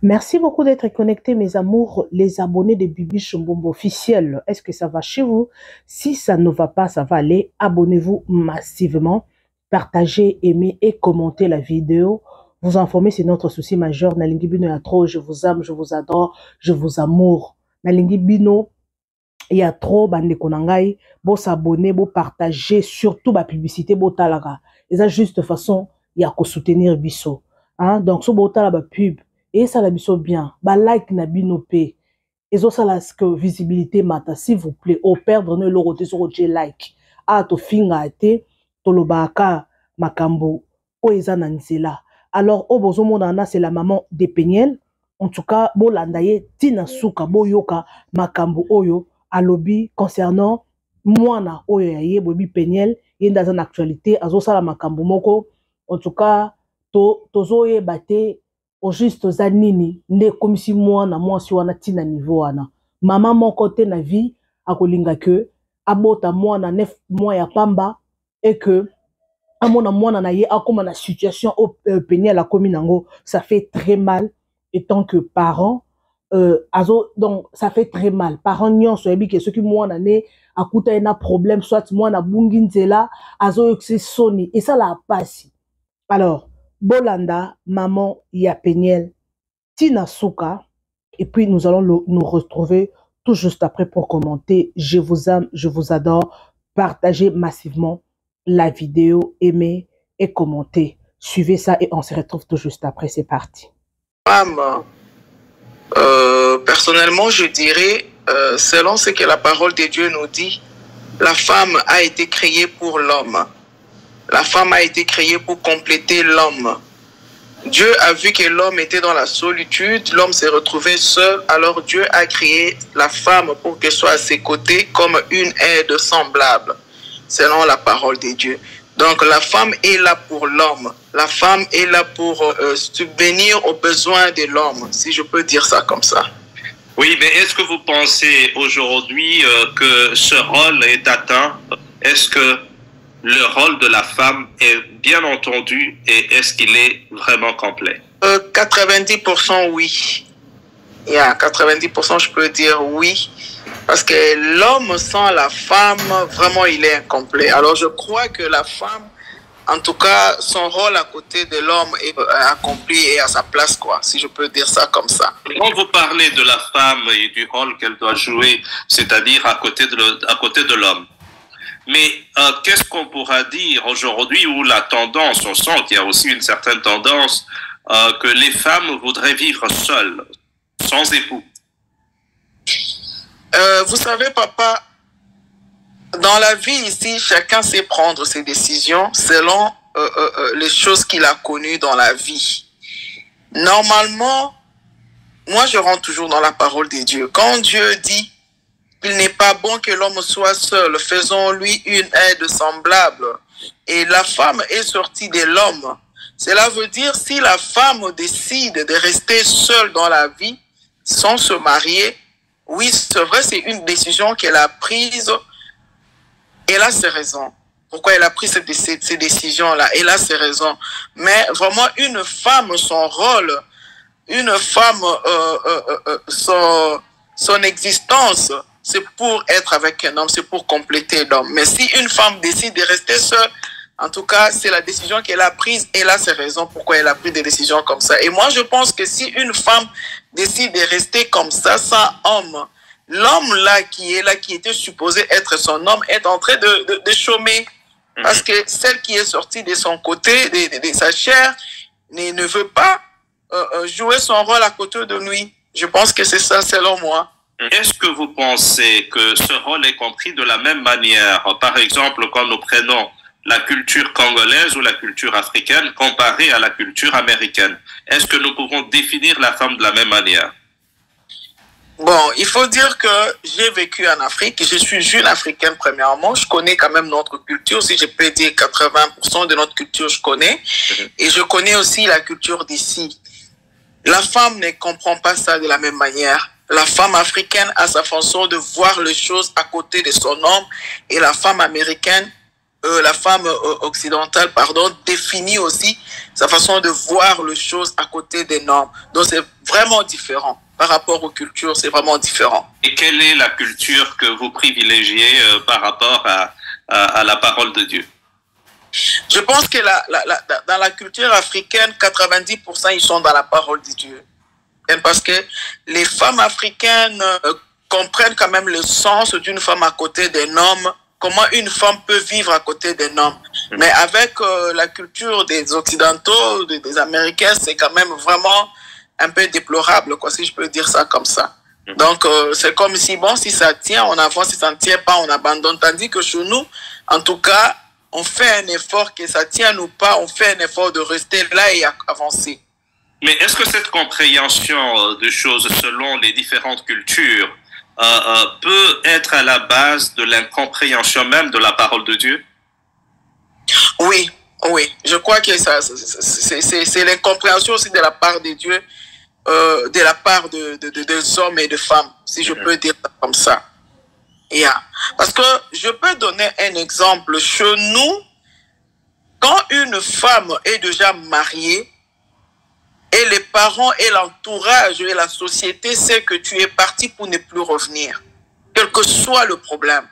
Merci beaucoup d'être connectés, mes amours, les abonnés de Bibi Chombombo officiel. Est-ce que ça va chez vous? Si ça ne va pas, ça va aller. Abonnez-vous massivement, partagez, aimez et commentez la vidéo. Vous informez, c'est notre souci majeur. Nalingi Bino ya trop, je vous aime, je vous adore, je vous amour. Nalingi Bino, il y a trop bande konangai, bon s'abonner, bon partager, surtout la publicité, bon talaga. Et ça juste façon, il y a qu'à soutenir biso. Hein? Donc, so bon talaga pub. Et ça la biso bien. Ba like na bino pe. Et ça la que visibilité mata, s'il vous plaît. Au perdre ne le roté sur le like. Ah, to finga ate, to lo baka makambo. O eza nanzela. Alors, au bozo monana, c'est la maman de Peniel. En tout cas, bo landaye, tina suka, bo yoka makambo oyo. Alobi concernant mwana oyo ya ye bobi Peniel yenda za actualité azo sala makambo moko en tout cas tozo yeba te au juste za nini nde komisi mwana mwasi wana tina niveau wana mama moko te na vie akolinga que abota mwana 9 mois ya pamba et que amona mwana na ye akoma na situation au Peniel akomi nango ça fait très mal étant que parent donc ça fait très mal. Parents nyons so ebi que ceux qui moi nané akuta ena problème soit moi na bunginzela azo yoxe soni et ça la passe. Alors Bolanda maman ya Peniel Tina Souka et puis nous allons nous retrouver tout juste après pour commenter. Je vous aime, je vous adore. Partagez massivement la vidéo, aimez et commentez. Suivez ça et on se retrouve tout juste après. C'est parti. Personnellement, je dirais, selon ce que la parole de Dieu nous dit, la femme a été créée pour l'homme. La femme a été créée pour compléter l'homme. Dieu a vu que l'homme était dans la solitude, l'homme s'est retrouvé seul, alors Dieu a créé la femme pour qu'elle soit à ses côtés comme une aide semblable, selon la parole de Dieu. Donc la femme est là pour l'homme. La femme est là pour subvenir aux besoins de l'homme, si je peux dire ça comme ça. Oui, mais est-ce que vous pensez aujourd'hui que ce rôle est atteint? Est-ce que le rôle de la femme est bien entendu et est-ce qu'il est vraiment complet? 90% oui. Il y a 90% je peux dire oui. Parce que l'homme sans la femme, vraiment, il est incomplet. Alors, je crois que la femme, en tout cas, son rôle à côté de l'homme est accompli et à sa place, quoi, si je peux dire ça comme ça. Quand vous parlez de la femme et du rôle qu'elle doit jouer, c'est-à-dire à côté de l'homme, mais qu'est-ce qu'on pourra dire aujourd'hui où la tendance, on sent qu'il y a aussi une certaine tendance que les femmes voudraient vivre seules, sans époux? Vous savez, papa, dans la vie ici, chacun sait prendre ses décisions selon les choses qu'il a connues dans la vie. Normalement, moi je rentre toujours dans la parole de Dieu. Quand Dieu dit qu'il n'est pas bon que l'homme soit seul, faisons-lui une aide semblable. Et la femme est sortie de l'homme. Cela veut dire si la femme décide de rester seule dans la vie, sans se marier, oui, c'est vrai, c'est une décision qu'elle a prise. Elle a ses raisons. Pourquoi elle a pris ces décisions-là? Elle a ses raisons. Mais vraiment, une femme, son rôle, une femme, son existence, c'est pour être avec un homme, c'est pour compléter l'homme. Mais si une femme décide de rester seule, en tout cas, c'est la décision qu'elle a prise. Elle a ses raisons pourquoi elle a pris des décisions comme ça. Et moi, je pense que si une femme décide de rester comme ça, sans homme, l'homme là, qui était supposé être son homme, est en train de chômer. Parce que celle qui est sortie de son côté, de sa chair, ne veut pas jouer son rôle à côté de lui. Je pense que c'est ça, selon moi. Est-ce que vous pensez que ce rôle est compris de la même manière? Par exemple, quand nous prenons la culture congolaise ou la culture africaine comparée à la culture américaine. Est-ce que nous pouvons définir la femme de la même manière? Bon, il faut dire que j'ai vécu en Afrique. Je suis jeune africaine premièrement. Je connais quand même notre culture. Si je peux dire 80% de notre culture, je connais. Et je connais aussi la culture d'ici. La femme ne comprend pas ça de la même manière. La femme africaine a sa façon de voir les choses à côté de son homme. Et la femme américaine occidentale, pardon, définit aussi sa façon de voir les choses à côté des normes. Donc c'est vraiment différent. Par rapport aux cultures, c'est vraiment différent. Et quelle est la culture que vous privilégiez par rapport à la parole de Dieu? Je pense que dans la culture africaine, 90% ils sont dans la parole de Dieu. Et parce que les femmes africaines comprennent quand même le sens d'une femme à côté des normes, comment une femme peut vivre à côté des normes. Mais avec la culture des Occidentaux, des Américains, c'est quand même vraiment un peu déplorable, quoi, si je peux dire ça comme ça. Donc, c'est comme si, bon, si ça tient, on avance, si ça ne tient pas, on abandonne. Tandis que chez nous, en tout cas, on fait un effort, que ça tienne ou pas, on fait un effort de rester là et avancer. Mais est-ce que cette compréhension de choses selon les différentes cultures peut être à la base de l'incompréhension même de la parole de Dieu? Oui, oui. Je crois que c'est l'incompréhension aussi de la part de Dieu, de la part des hommes et des femmes, si je peux dire comme ça. Yeah. Parce que je peux donner un exemple. Chez nous, quand une femme est déjà mariée, et les parents et l'entourage et la société savent que tu es parti pour ne plus revenir, quel que soit le problème.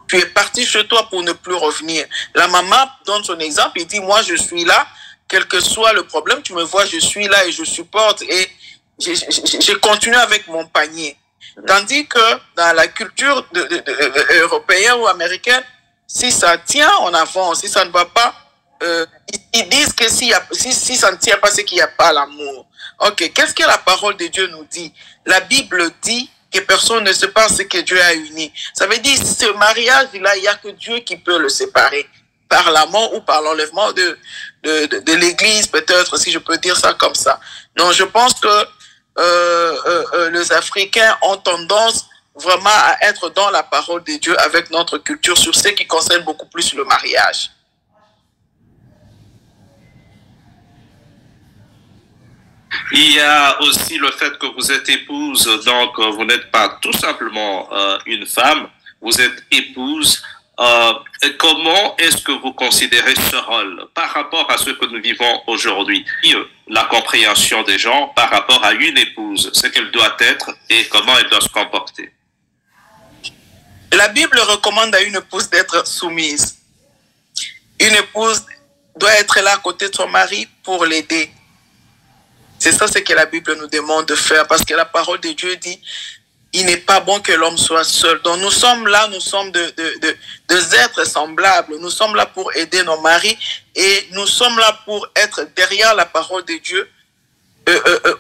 Tu es parti chez toi pour ne plus revenir. La maman donne son exemple, il dit, moi je suis là, quel que soit le problème, tu me vois, je suis là et je supporte et je continue avec mon panier. Tandis que dans la culture européenne ou américaine, si ça tient, on avance. Si ça ne va pas, ils disent que si ça ne tient pas, c'est qu'il n'y a pas l'amour. Ok, qu'est-ce que la parole de Dieu nous dit? La Bible dit que personne ne sépare ce que Dieu a uni. Ça veut dire ce mariage-là, il n'y a que Dieu qui peut le séparer. Par la mort ou par l'enlèvement de l'Église, peut-être, si je peux dire ça comme ça. Donc, je pense que les Africains ont tendance vraiment à être dans la parole de Dieu avec notre culture sur ce qui concerne beaucoup plus le mariage. Il y a aussi le fait que vous êtes épouse, donc vous n'êtes pas tout simplement une femme, vous êtes épouse. Comment est-ce que vous considérez ce rôle par rapport à ce que nous vivons aujourd'hui? La compréhension des gens par rapport à une épouse, ce qu'elle doit être et comment elle doit se comporter. La Bible recommande à une épouse d'être soumise. Une épouse doit être là à côté de son mari pour l'aider. C'est ça ce que la Bible nous demande de faire parce que la parole de Dieu dit il n'est pas bon que l'homme soit seul. Donc nous sommes là, nous sommes des êtres semblables. Nous sommes là pour aider nos maris et nous sommes là pour être derrière la parole de Dieu,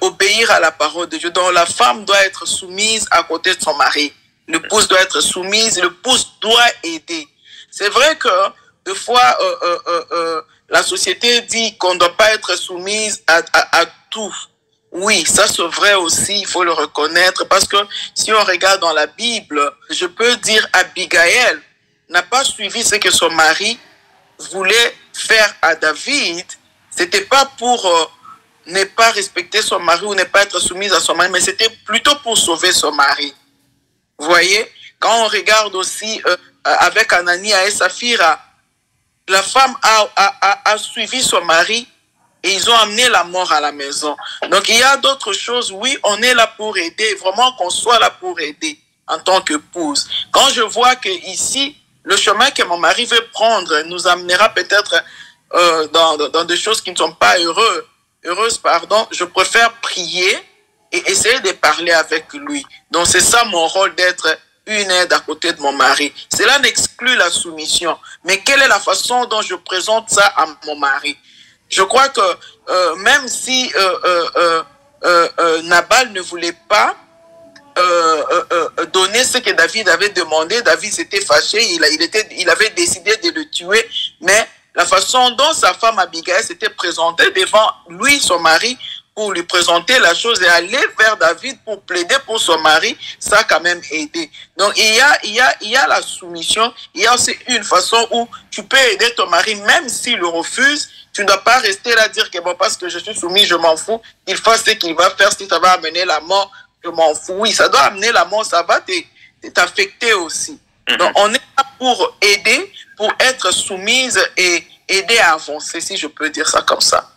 obéir à la parole de Dieu. Donc la femme doit être soumise à côté de son mari. L'épouse doit être soumise, l'épouse doit aider. C'est vrai que des fois, la société dit qu'on ne doit pas être soumise à tout. Oui, ça c'est vrai aussi, il faut le reconnaître, parce que si on regarde dans la Bible, je peux dire Abigail n'a pas suivi ce que son mari voulait faire à David. C'était pas pour ne pas respecter son mari ou ne pas être soumise à son mari, mais c'était plutôt pour sauver son mari. Vous voyez, quand on regarde aussi avec Anania et Saphira, la femme a suivi son mari et ils ont amené la mort à la maison. Donc il y a d'autres choses, oui, on est là pour aider, vraiment qu'on soit là pour aider en tant qu'épouse. Quand je vois que ici, le chemin que mon mari veut prendre nous amènera peut-être dans des choses qui ne sont pas heureuses, je préfère prier et essayer de parler avec lui. Donc c'est ça mon rôle, d'être une aide à côté de mon mari. Cela n'exclut la soumission. Mais quelle est la façon dont je présente ça à mon mari? Je crois que même si Nabal ne voulait pas donner ce que David avait demandé, David s'était fâché, il avait décidé de le tuer, mais la façon dont sa femme Abigail s'était présentée devant lui, son mari, pour lui présenter la chose et aller vers David pour plaider pour son mari, ça a quand même aidé. Donc il y a la soumission, il y a aussi une façon où tu peux aider ton mari même s'il le refuse. Tu ne dois pas rester là dire que bon, parce que je suis soumis, je m'en fous, il fasse ce qu'il va faire, si ça va amener la mort, je m'en fous. Oui, ça doit amener la mort, ça va t'affecter aussi. Donc on est là pour aider, pour être soumise et aider à avancer, si je peux dire ça comme ça.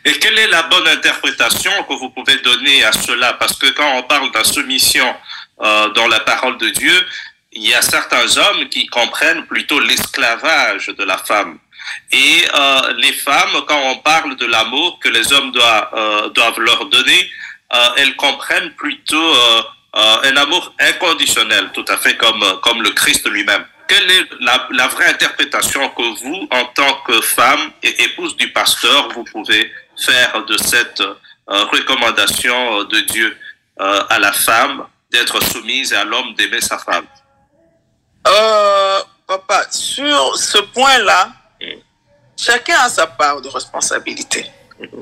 Et quelle est la bonne interprétation que vous pouvez donner à cela? Parce que quand on parle de la soumission dans la parole de Dieu, il y a certains hommes qui comprennent plutôt l'esclavage de la femme. Et les femmes, quand on parle de l'amour que les hommes doivent leur donner, elles comprennent plutôt un amour inconditionnel, tout à fait comme le Christ lui-même. Quelle est la vraie interprétation que vous, en tant que femme et épouse du pasteur, vous pouvez faire de cette recommandation de Dieu à la femme d'être soumise et à l'homme d'aimer sa femme? Papa, sur ce point-là, chacun a sa part de responsabilité.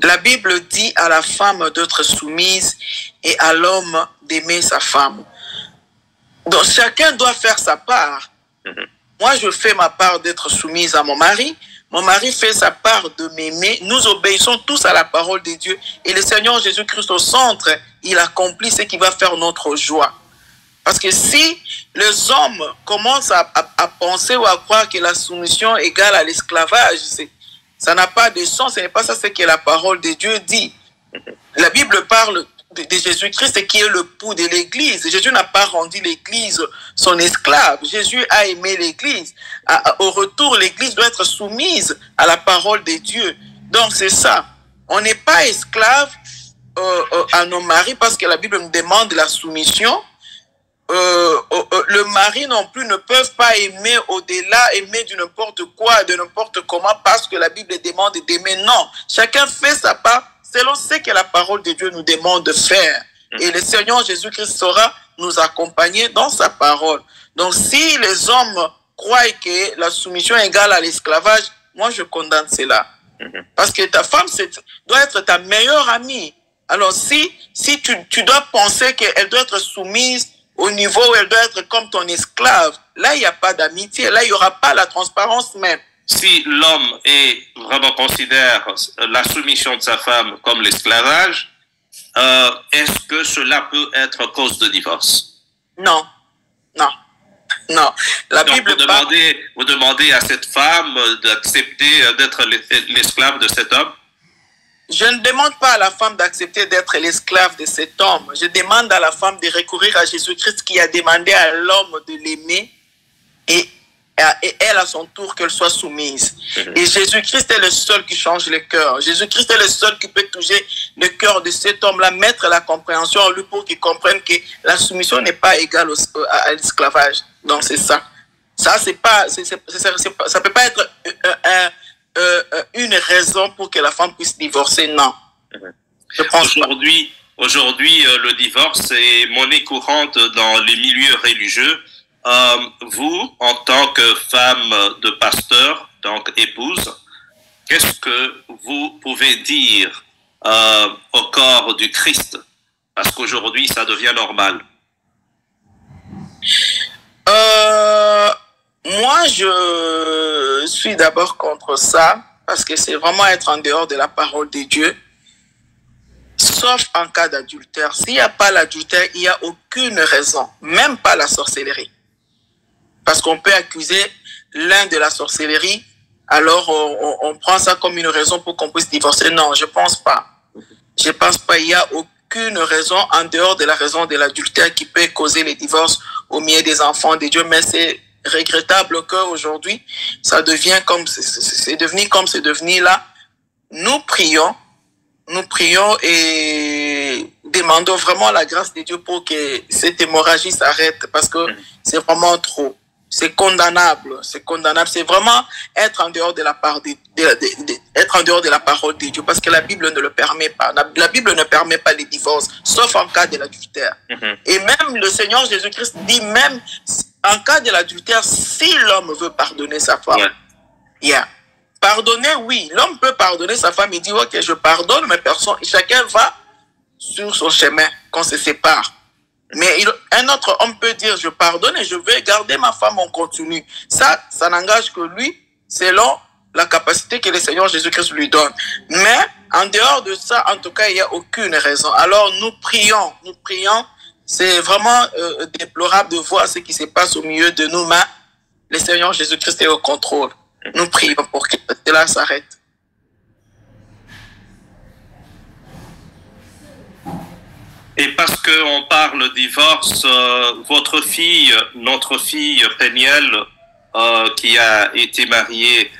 La Bible dit à la femme d'être soumise et à l'homme d'aimer sa femme. Donc chacun doit faire sa part. Moi, je fais ma part d'être soumise à mon mari. Mon mari fait sa part de m'aimer. Nous obéissons tous à la parole de Dieu. Et le Seigneur Jésus-Christ au centre, il accomplit ce qui va faire notre joie. Parce que si les hommes commencent à penser ou à croire que la soumission égale à l'esclavage, ça n'a pas de sens. Ce n'est pas ça ce que la parole de Dieu dit. La Bible parle de Jésus-Christ qui est le pouls de l'Église. Jésus n'a pas rendu l'Église son esclave. Jésus a aimé l'Église. Au retour, l'Église doit être soumise à la parole de Dieu. Donc c'est ça. On n'est pas esclave à nos maris parce que la Bible nous demande la soumission. Le mari non plus ne peuvent pas aimer au-delà, aimer de n'importe quoi, de n'importe comment, parce que la Bible demande d'aimer. Non, chacun fait sa part selon ce que la parole de Dieu nous demande de faire. Et le Seigneur Jésus-Christ saura nous accompagner dans sa parole. Donc si les hommes croient que la soumission est égale à l'esclavage, moi je condamne cela. Parce que ta femme doit être ta meilleure amie. Alors si tu dois penser qu'elle doit être soumise au niveau où elle doit être comme ton esclave, là, il n'y a pas d'amitié. Là, il n'y aura pas la transparence même. Si l'homme considère la soumission de sa femme comme l'esclavage, est-ce que cela peut être cause de divorce? Non. Non. Non. La Donc, Bible vous demandez à cette femme d'accepter d'être l'esclave de cet homme? Je ne demande pas à la femme d'accepter d'être l'esclave de cet homme. Je demande à la femme de recourir à Jésus-Christ qui a demandé à l'homme de l'aimer et elle à son tour qu'elle soit soumise. Et Jésus-Christ est le seul qui change le cœur. Jésus-Christ est le seul qui peut toucher le cœur de cet homme-là, mettre la compréhension en lui pour qu'il comprenne que la soumission n'est pas égale à l'esclavage. Donc c'est ça. Ça, ça peut pas être une raison pour que la femme puisse divorcer, non. Aujourd'hui, le divorce est monnaie courante dans les milieux religieux. Vous, en tant que femme de pasteur, donc épouse, qu'est-ce que vous pouvez dire au corps du Christ? Parce qu'aujourd'hui, ça devient normal. Moi, je suis d'abord contre ça, parce que c'est vraiment être en dehors de la parole de Dieu, sauf en cas d'adultère. S'il n'y a pas l'adultère, il n'y a aucune raison, même pas la sorcellerie. Parce qu'on peut accuser l'un de la sorcellerie, alors on prend ça comme une raison pour qu'on puisse divorcer. Non, je pense pas. Je pense pas, il n'y a aucune raison en dehors de la raison de l'adultère qui peut causer les divorces au milieu des enfants de Dieu, mais c'est regrettable qu'aujourd'hui, ça devient comme c'est devenu là. Nous prions et demandons vraiment la grâce de Dieu pour que cette hémorragie s'arrête, parce que c'est vraiment trop. C'est condamnable, c'est vraiment être en dehors de la part être en dehors de la parole de Dieu, parce que la Bible ne le permet pas. La Bible ne permet pas les divorces, sauf en cas de l'adultère. Et même le Seigneur Jésus-Christ dit, même en cas de l'adultère, si l'homme veut pardonner sa femme, pardonner, oui, l'homme peut pardonner sa femme, il dit, ok, je pardonne, mais chacun va sur son chemin, qu'on se sépare. Mais un autre homme peut dire, je pardonne et je vais garder ma femme en continu. Ça n'engage que lui, selon la capacité que le Seigneur Jésus-Christ lui donne. Mais en dehors de ça, en tout cas, il n'y a aucune raison. Alors nous prions. C'est vraiment déplorable de voir ce qui se passe au milieu de nous, mais le Seigneur Jésus-Christ est au contrôle. Nous prions pour que cela s'arrête. Et parce qu'on parle divorce, votre fille, notre fille Péniel, qui a été mariée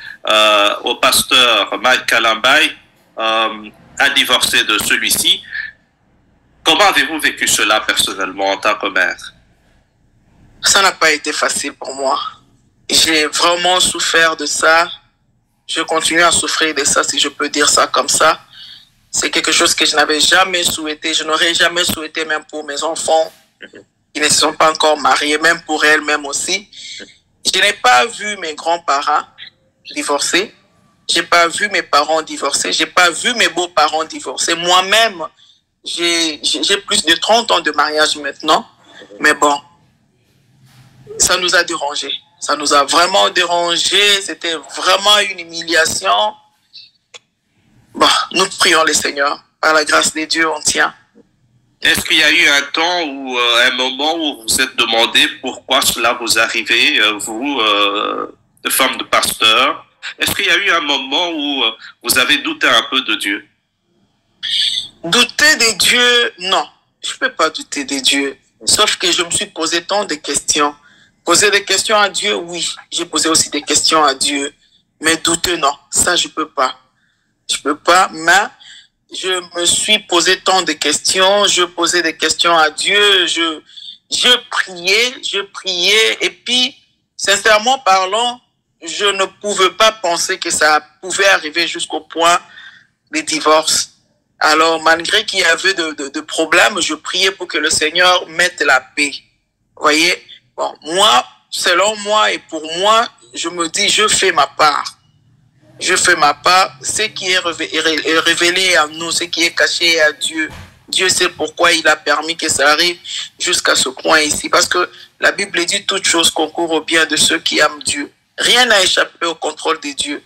au pasteur Mike Kalambay, a divorcé de celui-ci. Comment avez-vous vécu cela personnellement en tant que mère? Ça n'a pas été facile pour moi. J'ai vraiment souffert de ça. Je continue à souffrir de ça, si je peux dire ça comme ça. C'est quelque chose que je n'avais jamais souhaité. Je n'aurais jamais souhaité, même pour mes enfants qui ne se sont pas encore mariés, même pour elles-mêmes aussi. Je n'ai pas vu mes grands-parents divorcer. Je n'ai pas vu mes parents divorcer. Je n'ai pas vu mes beaux-parents divorcer. Moi-même, j'ai plus de 30 ans de mariage maintenant. Mais bon, ça nous a dérangés. Ça nous a vraiment dérangés. C'était vraiment une humiliation. Bon, nous prions le Seigneur. Par la grâce de Dieu, on tient. Est-ce qu'il y a eu un temps ou un moment où vous vous êtes demandé pourquoi cela vous arrivait, vous, de femme de pasteur? Est-ce qu'il y a eu un moment où vous avez douté un peu de Dieu? Douter de Dieu, non. Je ne peux pas douter de Dieu. Sauf que je me suis posé tant de questions. Poser des questions à Dieu, oui. J'ai posé aussi des questions à Dieu. Mais douter, non. Ça, je ne peux pas. Je ne peux pas, mais je me suis posé tant de questions. Je posais des questions à Dieu. Je priais. Et puis, sincèrement parlant, je ne pouvais pas penser que ça pouvait arriver jusqu'au point de divorce. Alors, malgré qu'il y avait de problèmes, je priais pour que le Seigneur mette la paix. Vous voyez? Bon, moi, selon moi et pour moi, je me dis, je fais ma part. Je fais ma part. Ce qui est révélé à nous, ce qui est caché à Dieu, Dieu sait pourquoi il a permis que ça arrive jusqu'à ce point ici. Parce que la Bible dit toutes choses concourent au bien de ceux qui aiment Dieu. Rien n'a échappé au contrôle de Dieu.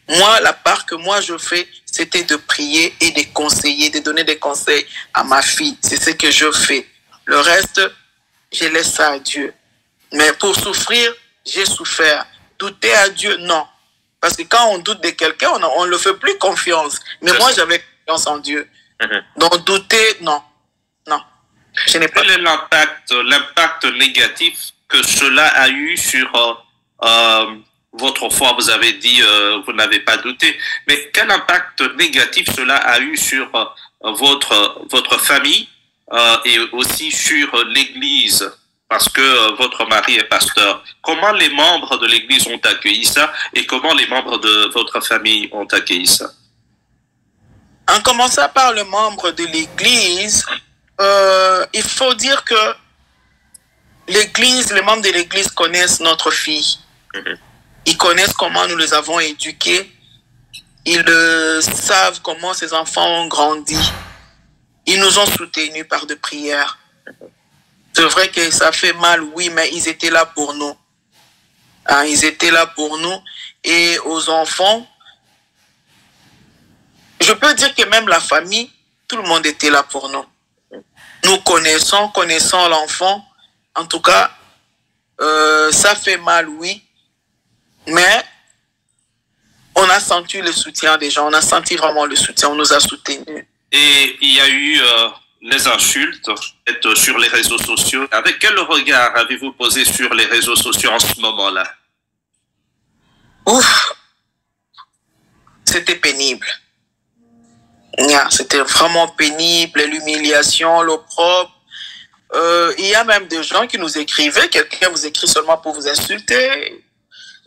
Moi, la part que moi je fais, c'était de prier et de conseiller, de donner des conseils à ma fille. C'est ce que je fais. Le reste, je laisse ça à Dieu. Mais pour souffrir, j'ai souffert. Douter à Dieu, non. Parce que quand on doute de quelqu'un, on ne le fait plus confiance. Mais moi, j'avais confiance en Dieu. Donc, douter, non. Non. Je n'ai pas. Quel est l'impact négatif que cela a eu sur votre foi? Vous avez dit vous n'avez pas douté. Mais quel impact négatif cela a eu sur votre famille et aussi sur l'Église? Parce que votre mari est pasteur. Comment les membres de l'Église ont accueilli ça et comment les membres de votre famille ont accueilli ça? En commençant par le membre de l'Église, il faut dire que l'Église, les membres de l'Église connaissent notre fille. Ils connaissent comment nous les avons éduqués. Ils savent comment ces enfants ont grandi. Ils nous ont soutenus par de prières. C'est vrai que ça fait mal, oui, mais ils étaient là pour nous. Hein, ils étaient là pour nous. Et aux enfants, je peux dire que même la famille, tout le monde était là pour nous. Nous connaissons l'enfant. En tout cas, ça fait mal, oui. Mais on a senti le soutien des gens. On a senti vraiment le soutien. On nous a soutenus. Et il y a eu les insultes sur les réseaux sociaux. Avec quel regard avez-vous posé sur les réseaux sociaux en ce moment-là? Ouf! C'était pénible. C'était vraiment pénible. L'humiliation, l'opprobre. Il y a même des gens qui nous écrivaient. Quelqu'un vous écrit seulement pour vous insulter.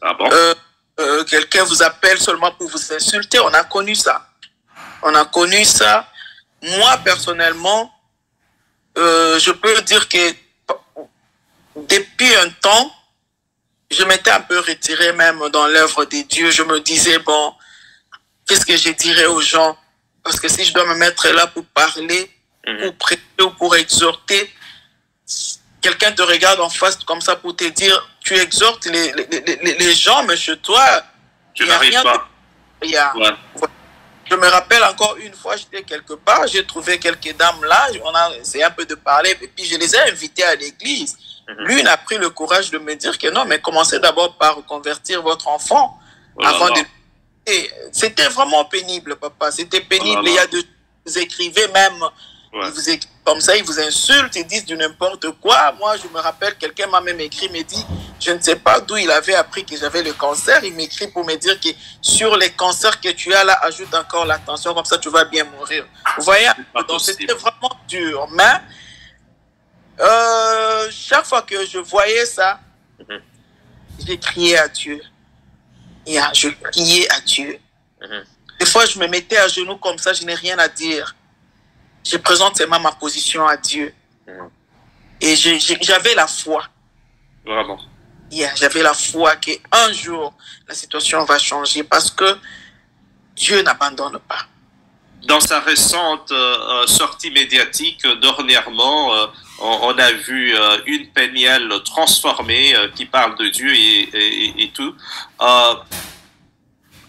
Ah bon? Quelqu'un vous appelle seulement pour vous insulter. On a connu ça. On a connu ça. Moi, personnellement, je peux dire que depuis un temps, je m'étais un peu retiré même dans l'œuvre de Dieu. Je me disais, bon, qu'est-ce que je dirais aux gens? Parce que si je dois me mettre là pour parler, pour prêcher ou pour exhorter, quelqu'un te regarde en face comme ça pour te dire, tu exhortes les gens, mais chez toi, tu n'arrives pas. Je me rappelle encore une fois, j'étais quelque part, j'ai trouvé quelques dames là, on a essayé un peu de parler, et puis je les ai invitées à l'église. Lui, il a pris le courage de me dire que non, mais commencez d'abord par convertir votre enfant avant de... Et c'était vraiment pénible, papa. C'était pénible. Il y a vous écrivez même, ils vous écrivent comme ça, ils vous insultent, ils disent du n'importe quoi. Moi, je me rappelle, quelqu'un m'a même écrit, me dit, je ne sais pas d'où il avait appris que j'avais le cancer. Il m'écrit pour me dire que sur les cancers que tu as là, ajoute encore l'attention, comme ça tu vas bien mourir. Vous voyez, donc c'était vraiment dur. Mais chaque fois que je voyais ça, j'ai crié à Dieu. Je criais à Dieu. Des fois, je me mettais à genoux comme ça, je n'ai rien à dire. Je présente seulement ma position à Dieu. Et j'avais la foi. Vraiment. J'avais la foi qu'un jour, la situation va changer parce que Dieu n'abandonne pas. Dans sa récente sortie médiatique, dernièrement, on a vu une Peniel transformée qui parle de Dieu et tout.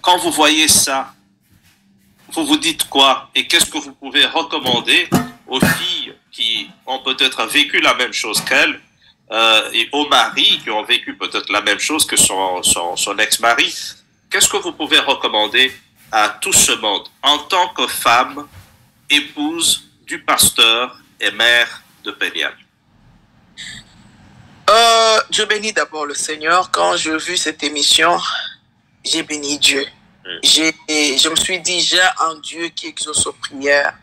Quand vous voyez ça, vous vous dites quoi? Et qu'est-ce que vous pouvez recommander aux filles qui ont peut-être vécu la même chose qu'elle et aux maris qui ont vécu peut-être la même chose que son ex-mari? Qu'est-ce que vous pouvez recommander à tout ce monde en tant que femme, épouse du pasteur et mère de Peniel? Je bénis d'abord le Seigneur. Quand j'ai vu cette émission, j'ai béni Dieu. Je me suis dit, j'ai un Dieu qui exauce aux prières.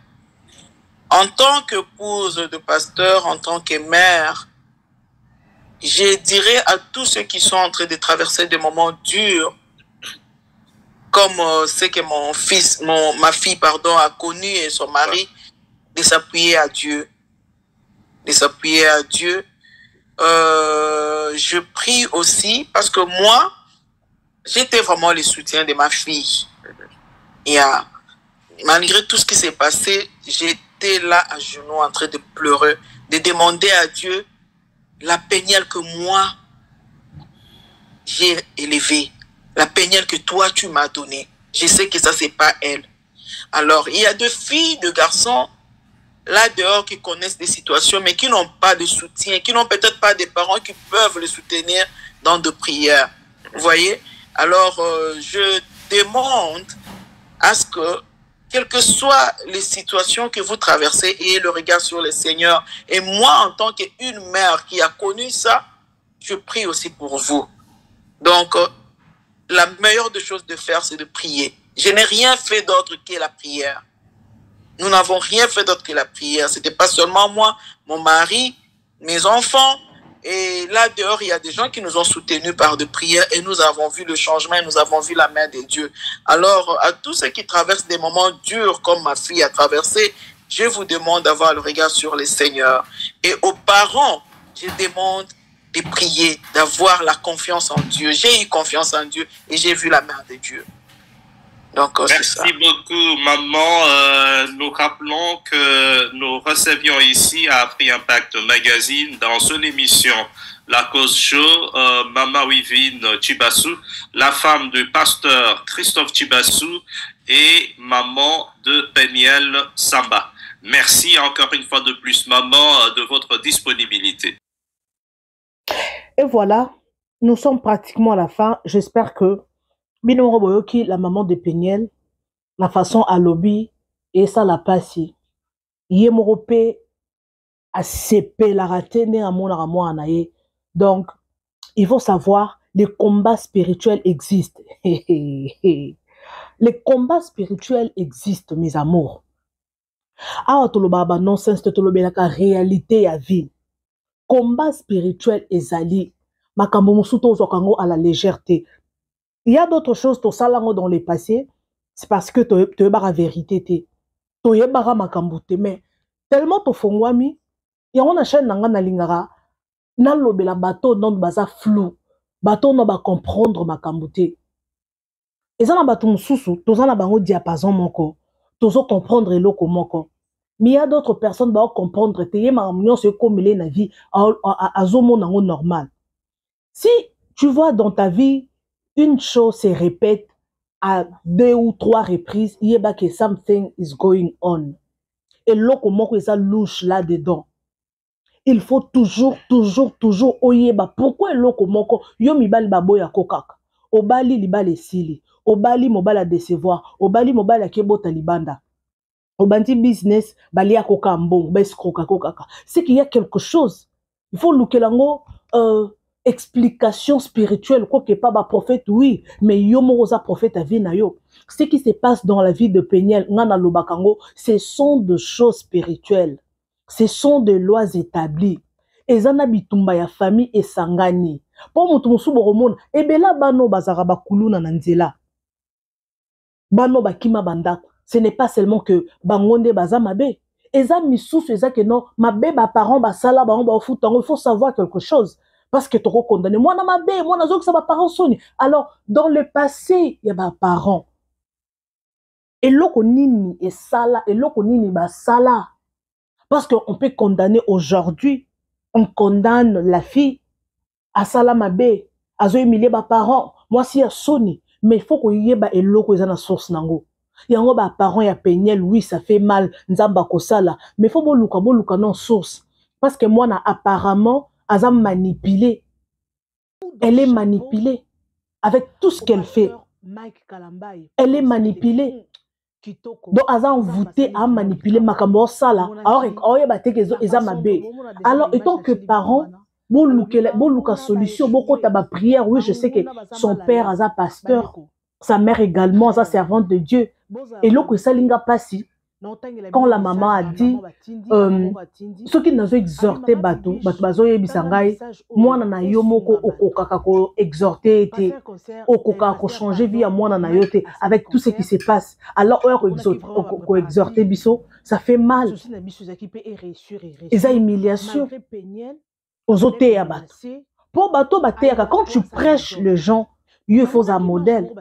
En tant qu'épouse de pasteur, en tant que mère, je dirais à tous ceux qui sont en train de traverser des moments durs, comme ce que ma fille a connu et son mari, de s'appuyer à Dieu. De s'appuyer à Dieu. Je prie aussi parce que moi, j'étais vraiment le soutien de ma fille. Et malgré tout ce qui s'est passé, j'étais là à genoux en train de pleurer, de demander à Dieu la Peniel que moi, j'ai élevée, la Peniel que toi, tu m'as donnée. Je sais que ça, c'est pas elle. Alors, il y a de filles, de garçons, là dehors, qui connaissent des situations, mais qui n'ont pas de soutien, qui n'ont peut-être pas des parents qui peuvent les soutenir dans de prières. Vous voyez? Alors, je demande à ce que, quelles que soient les situations que vous traversez, ayez le regard sur le Seigneur. Et moi, en tant qu'une mère qui a connu ça, je prie aussi pour vous. Donc, la meilleure des choses de faire, c'est de prier. Je n'ai rien fait d'autre que la prière. Nous n'avons rien fait d'autre que la prière. Ce n'était pas seulement moi, mon mari, mes enfants. Et là dehors, il y a des gens qui nous ont soutenus par de prières et nous avons vu le changement, nous avons vu la main de Dieu. Alors, à tous ceux qui traversent des moments durs comme ma fille a traversé, je vous demande d'avoir le regard sur le Seigneur. Et aux parents, je demande de prier, d'avoir la confiance en Dieu. J'ai eu confiance en Dieu et j'ai vu la main de Dieu. Donc, merci beaucoup, maman. Nous rappelons que nous recevions ici à Free Impact Magazine dans une émission La Cause Show, Maman Wivine Chibassou, la femme du pasteur Christophe Chibassou et maman de Peniel Samba. Merci encore une fois de plus, maman, de votre disponibilité. Et voilà, nous sommes pratiquement à la fin. J'espère que Binoro Boyoki, la maman de Peniel, la façon à lobby, et ça l'a passé. Yemorope a sepé la raté, né à mon anaye. Donc, il faut savoir, les combats spirituels existent. Les combats spirituels existent, mes amours. Ah, tolobaba nonsense, tolobelaka réalité à vie. Combat spirituel ezali. Makambo musuto zokango à la légèreté. Il y a d'autres choses, to salango dans le passé, c'est parce que tu es la vérité. Tu es bara makamboute, mais tellement to fongwami, il y a une chaîne na lingara, nan lobela bateau non baza flou, bateau non ba comprendre makamboute. Et ça na bateau mususu, to na bango diapason moko, to zo comprendre eloko moko. Mais il y a d'autres personnes qui vont comprendre que tu es comme il est dans la vie, à normal. Si tu vois dans ta vie, une chose se répète à 2 ou 3 reprises, il y a que something is going on. Et l'autre, comment ça louche là-dedans. il faut toujours oyeba pourquoi eloko moko yo mibali baboya kokaka obali libala esili obali mobala décevoir obali mobala kebota libanda obandi business balia koka mbongo bescroka kokaka c'est qu'il y a quelque chose il faut lukelango explication spirituelle quoi que pas ba prophète oui mais yo moza prophète à vie na yo ce qui se passe dans la vie de Peniel ngana lobakango ce sont des choses spirituelles. Ce sont des lois établies. Ezana bitumba ya famille esangani. Po mutu musubo romona, ebela bano bazara bakuluna na nzela. Bano bakima bandako. Ce n'est pas seulement que bangonde baza mabe. Eza misusu eza que non, mabe ba parents ba sala ba on ba futango, il faut savoir quelque chose parce que toko condamné moi na mabe, moi na zo que ça ba parents soni. Alors dans le passé, il y a ba parents. Eloko nini esala, eloko nini ba sala. Parce qu'on peut condamner aujourd'hui, on condamne la fille à Salamabe, à Zoémilie, ba parents, moi si à Sony, mais il faut qu'on y ait ba eloko ils na source nango. Yango ba parents ya Peniel, oui ça fait mal, nzamba kosala, mais il faut boluka non source, parce que moi na apparemment azam manipulé, elle est manipulée avec tout ce qu'elle fait, elle est manipulée. Donc, Aza envoûté à manipuler Makambo Sala. Alors, étant que parents, bon solution, beaucoup de prière, oui, je sais que son père, Aza pasteur, sa mère également, Aza servante de Dieu. Et l'autre, que ça linga passi. Quand la maman a dit, ceux qui nous ont exhorté, bateau, bisangai, moi nana yomoko okokako exhorté, okokako changer vie à moi nana yote, avec tout ce qui se passe. Alors, on exhorté biso, ça fait mal. Ils ont humiliation. Aux autres, pour bateau, quand tu prêches les gens, il faut un modèle.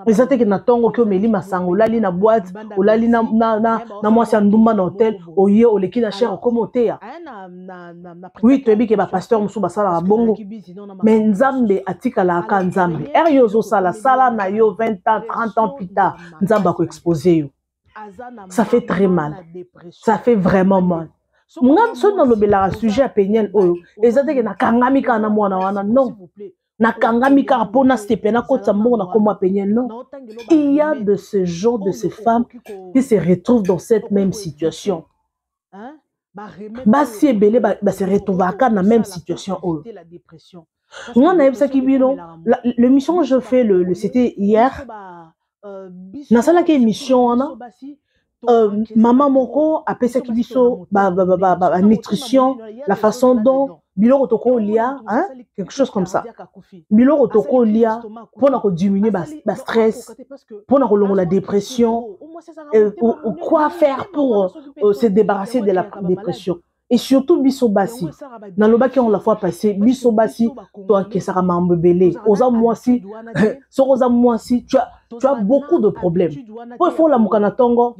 Les autres qui n'attendent que Meli Masango, lali na boîte, ou lali na moi c'est un douma na hôtel, ou yé ou l'équipe na cher comme hôtel. Oui, tu es bien que pasteur Moussou basala bongo, mais Nzambe atika la aka Nzambe. Eriozo sala na yo 20 ans, 30 ans plus tard, Nzamba ko exposé yo. Ça fait très mal. Ça fait vraiment mal. Mounan so dans le bela sujet à Peniel oyo, les autres qui na kangami kana mwana wana non. Na kangami karapona stepena kota mbona comme Peniel non. Il y a de ce genre de ces femmes qui se retrouvent dans cette même situation. Basi ebele ba se retrouve à dans la même situation. On a eu ça qui bino. Le mission que je fais c'était hier. Na sala ki émission ana. Maman moko a pesa ki biso nutrition, la façon dont bilo otoko lia, hein, quelque chose comme ça. Bilo otoko lia pour na diminuer ba stress, pour na la dépression, quoi faire pour se débarrasser de la dépression. Et surtout bisobasi. Dans le bac on la fois passé, bisobasi, toi qui sera mambelé, osa moi si, osa moi si, tu as beaucoup de problèmes. Il faut la mukanatongo,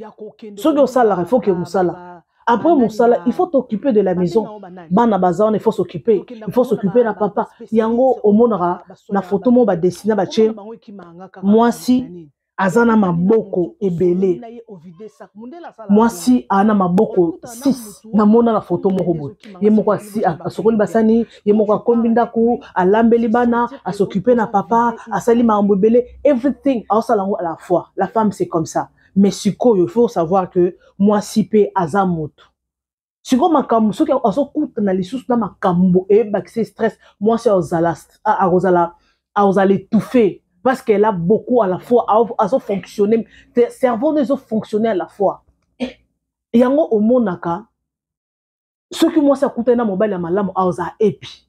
ce que ça il faut que musala. Après musala, il faut t'occuper de la maison. Bana bazan, il faut s'occuper. Il faut s'occuper de papa. Yango omonara, na photo mo ba dessiner ba che. Moi si azana maboko ebele. Moi si ana maboko 6 na mona la photo mo robo. Ye moko si asokoli basani, ye moko kombindaku, alambeli bana, a s'occuper na papa, asali mambo ebele, everything à la fois. La femme c'est comme ça. Mais siko il faut savoir que moi si pe azamoto. Siko makambo soki asokuta na lisusu na makambo e bakse stress, moi c'est aux étouffer. Parce qu'elle a beaucoup à la fois à fonctionner, tes cerveaux ne sont fonctionner à la fois. Et yango au monaka, ce que moi ça coûte na mobile à malamu aoza epi.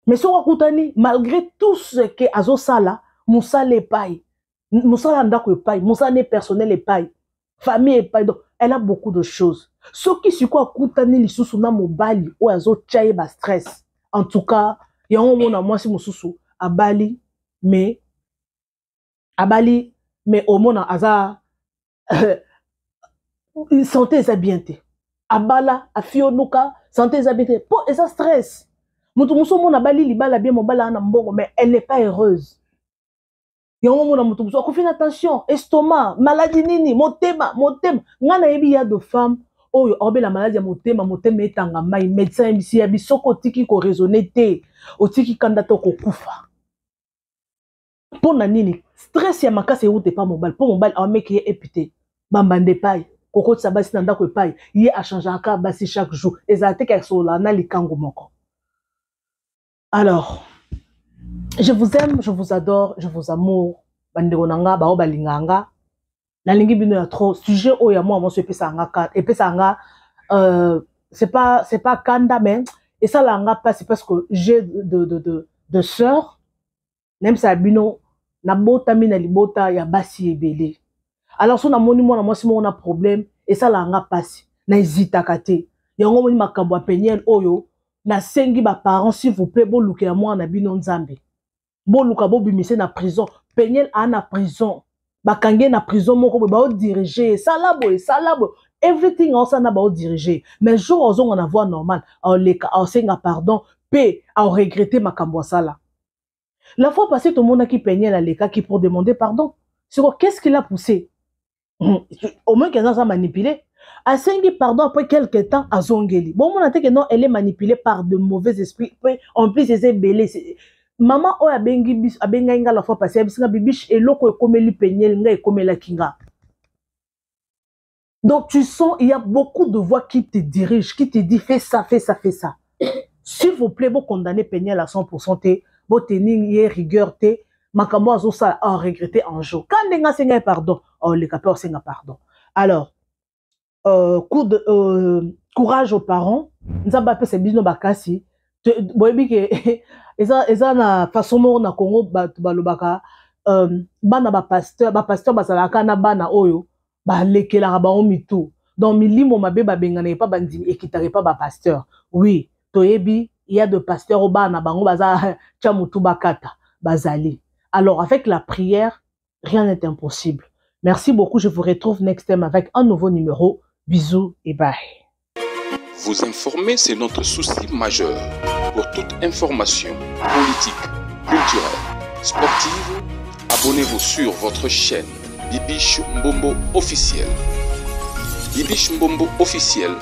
Mais ce qu'on coûte malgré tout ce que azo sala, moussa les paille, moussa l'andako paille, moussa ne personnel et paille, famille et paille. Donc elle a beaucoup de choses. Ce qui sur quoi coûte li susu na mobile ou azo chaye ba stress. En tout cas, yango mona moi si mususu à Bali. Mais abali mais au monde aza santé ça bien té abala afionuka santé ça bien té pour et ça stress mutu muso mona bali libala bien mobala na mbongo mais elle n'est pas heureuse yango mona mutu muso ko faire attention estomac maladie nini motema ngana yebi ya de femmes oyo obe la maladie ya motema etanga mai médecin bisi ya bisoko tiki ko raisonner te otiki kanda to ko kufa pona nini stress ya makasi eute pa mobile po mobile ameki ye épité bambande pai koko tsabasi na ndako epai ye a changer aka basi chaque jour ezate ka sola na likango moko. Alors je vous aime, je vous adore, je vous amour bandeko nanga ba balinganga la lingi bino ya trop sujet o ya moi se pesa nga c'est pas kanda mais et ça la nga pas c'est parce que j'ai de sœurs même ça bino na bota mina libota ya basi ebele. Alors so na moni moi na moi si on a problème et ça la nga passe na hésita kate yango moni makambo a penyel oyo na sengi ba parents s'il vous plaît bo luka moi na bino nzambe bo luka bo bimise na prison penyel a na prison bakange na prison moko ba diriger salabo everything also na ba diriger mais jour ozo on a voix normal au senga pardon pe à regretter makambo sala. La fois passée tout le monde qui peignait la leka qui pour demander pardon sur qu'est-ce qui l'a poussé au moins qu'elle a manipulé à sengi pardon après quelques temps à zongeli bon on a dit que non elle est manipulée par de mauvais esprits en plus c'est belé. Maman o a bengi bis a benga la fois passée bisinga bibiche et loko ekomeli penyel nga ekomela kinga. Donc tu sens il y a beaucoup de voix qui te dirigent, qui te dit fais ça. S'il vous plaît, vous condamnez penyel à 100% te, vous tenir rigueur te, makambo azo ça a regretter un jour. Quand nenga senga pardon, le capeur senga pardon. Alors courage aux parents, nzamba pe se bino bakasi, boyebi ke eza na façon moko na Congo balobaka bana ba pasteur bazalaka na bana oyo ba lekelaka ba mitu donc milimo mabe ba bengana pas bandimi ekitare pas ba pasteur. Oui toyebi il y a de pasteurs au bana bango baza chamutu bakata bazali. Alors avec la prière rien n'est impossible. Merci beaucoup, je vous retrouve next time avec un nouveau numéro. Bisous et bye. Vous informer, c'est notre souci majeur. Pour toute information politique, culturelle, sportive, abonnez-vous sur votre chaîne Bibiche Mbombo officiel. Bibiche Mbombo officiel,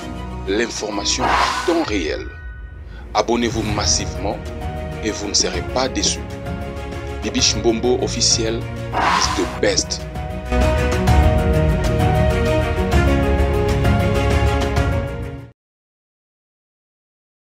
l'information en temps réel. Abonnez-vous massivement et vous ne serez pas déçus. Bibiche Mbombo officiel is the best.